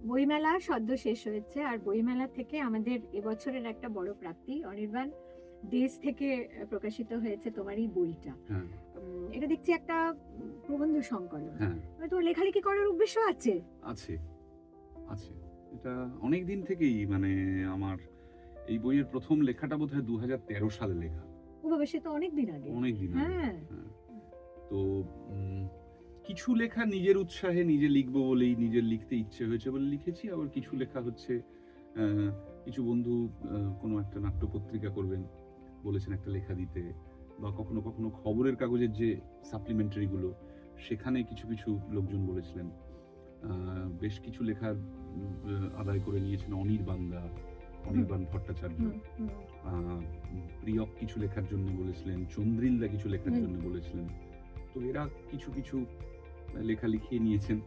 বইমেলা সদ্য শেষ হয়েছে, আর বইমেলা থেকে আমাদের এবছরের একটা বড় প্রাপ্তি, অনির্বাণ দেশ থেকে প্রকাশিত হয়েছে তোমার এই বইটা। হ্যাঁ এটা দেখছি একটা প্রবন্ধ সংকলন। হ্যাঁ তোমার লেখালেখি করার অভ্যেস আছে? আছে আছে এটা অনেক দিন থেকেই, মানে আমার এই বইয়ের প্রথম লেখাটা বোধহয় 2013 সালে লেখা। ও বাবা, সে তো অনেক দিন আগে। অনেক দিন আগে। হ্যাঁ। হ্যাঁ। তো কিছু লেখা নিজের উৎসাহে নিজে লিখবো বলেই, নিজের লিখতে ইচ্ছে হয়েছে বলে লিখেছি। আবার কিছু লেখা হচ্ছে কিছু বন্ধু কোনো একটা নাট্য পত্রিকা করবেন বলেছেন একটা লেখা দিতে, বা কখনো কখনো খবরের কাগজের যে সাপ্লিমেন্টারি গুলো সেখানে কিছু কিছু লোকজন বলেছিলেন। বেশ কিছু লেখা আদায় করে নিয়েছেন অনির্বাণ ভট্টাচার্য। প্রিয়ক কিছু লেখার জন্য বলেছিলেন, চন্দ্রিলদা কিছু লেখার জন্য বলেছিলেন। তো এরা কিছু কিছু লেখা লিখিয়ে নিয়েছেন,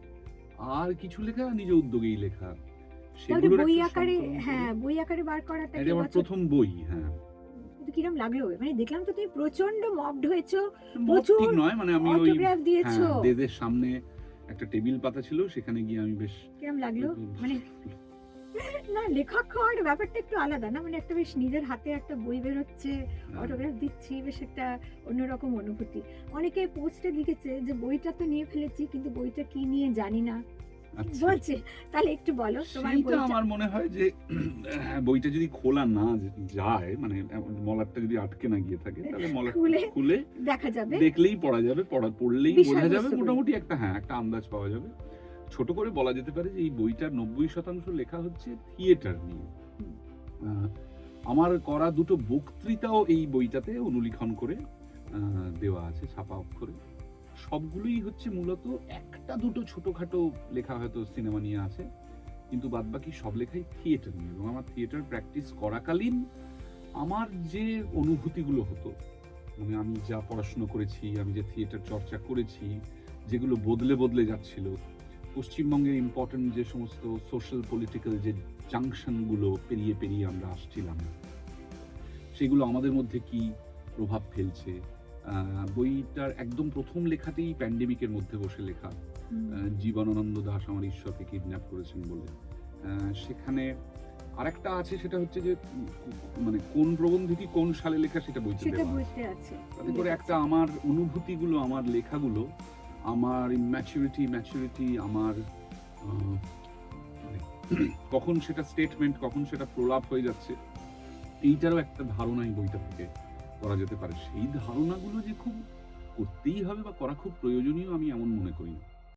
আর কিছু লেখা নিজ উদ্যোগেই লেখা। সেগুলোর বই আকারে, হ্যাঁ বই আকারে বার করাটা এটা আমার প্রথম বই। হ্যাঁ, কিরম লাগলো? মানে দেখলাম তো তুমি প্রচন্ড মকড হয়েছো, প্রচুর ঠিক নয়, মানে আমি ওই অটোগ্রাফ দিয়েছো। দেদের সামনে একটা টেবিল পাতা ছিল, সেখানে গিয়ে আমি বেশ কিরম লাগলো? মানে না, লেখক হওয়ার ব্যাপারটা একটু আলাদা না, মানে একটা বেশ নিজের হাতে একটা বই বেরোচ্ছে, অটোগ্রাফ দিচ্ছি, বেশ একটা অন্যরকম অনুভূতি। অনেকে পোস্টে লিখেছে যে বইটা তো নিয়ে ফেলেছি, কিন্তু বইটা কি নিয়ে জানি না বলছে। তাহলে একটু বলো তোমার বইটা। আমার মনে হয় যে বইটা যদি খোলা না যায়, মানে মলাটটা যদি আটকে না গিয়ে থাকে, তাহলে মলাটটা খুলে দেখা যাবে, দেখলেই পড়া যাবে, পড়লেই বোঝা যাবে মোটামুটি একটা একটা আন্দাজ পাওয়া যাবে। ছোট করে বলা যেতে পারে যে এই বইটার 90% লেখা হচ্ছে থিয়েটার নিয়ে। আমার করা দুটো বক্তৃতাও এই বইটাতে অনুলিখন করে দেওয়া আছে ছাপা অক্ষরে। সবগুলোই হচ্ছে মূলত একটা দুটো ছোটখাটো লেখা হয়তো সিনেমা নিয়ে আছে, কিন্তু বাদবাকি সব লেখাই থিয়েটার নিয়ে। এবং আমার থিয়েটার প্র্যাকটিস করাকালীন আমার যে অনুভূতিগুলো হতো, মানে আমি যা পড়াশোনা করেছি, আমি যে থিয়েটার চর্চা করেছি, যেগুলো বদলে বদলে যাচ্ছিল, পশ্চিমবঙ্গের ইম্পর্টেন্ট যে সমস্ত সোশ্যাল পলিটিক্যাল যে জাংশনগুলো পেরিয়ে পেরিয়ে আমরা আসছিলাম, সেগুলো আমাদের মধ্যে কি প্রভাব ফেলছে। বইটার একদম প্রথম লেখাতেই প্যান্ডেমিকের মধ্যে বসে লেখা, জীবনানন্দ দাশ আমার ঈশ্বরকে কিডন্যাপ করেছেন বলে। সেখানে আরেকটা আছে, সেটা হচ্ছে যে মানে কোন প্রবন্ধটি কোন সালে লেখা সেটা বইতে দেওয়া আছে। তাতে করে একটা আমার অনুভূতিগুলো, আমার লেখাগুলো, আমার ম্যাচুরিটি, আমার কখন সেটা স্টেটমেন্ট, কখন সেটা প্রলাপ হয়ে যাচ্ছে, এইটারও একটা ধারণা এই বইটা থেকে করা যেতে পারে। সেই ধারণাগুলো যে খুব করতেই হবে বা করা খুব প্রয়োজনীয়, আমি এমন মনে করি না।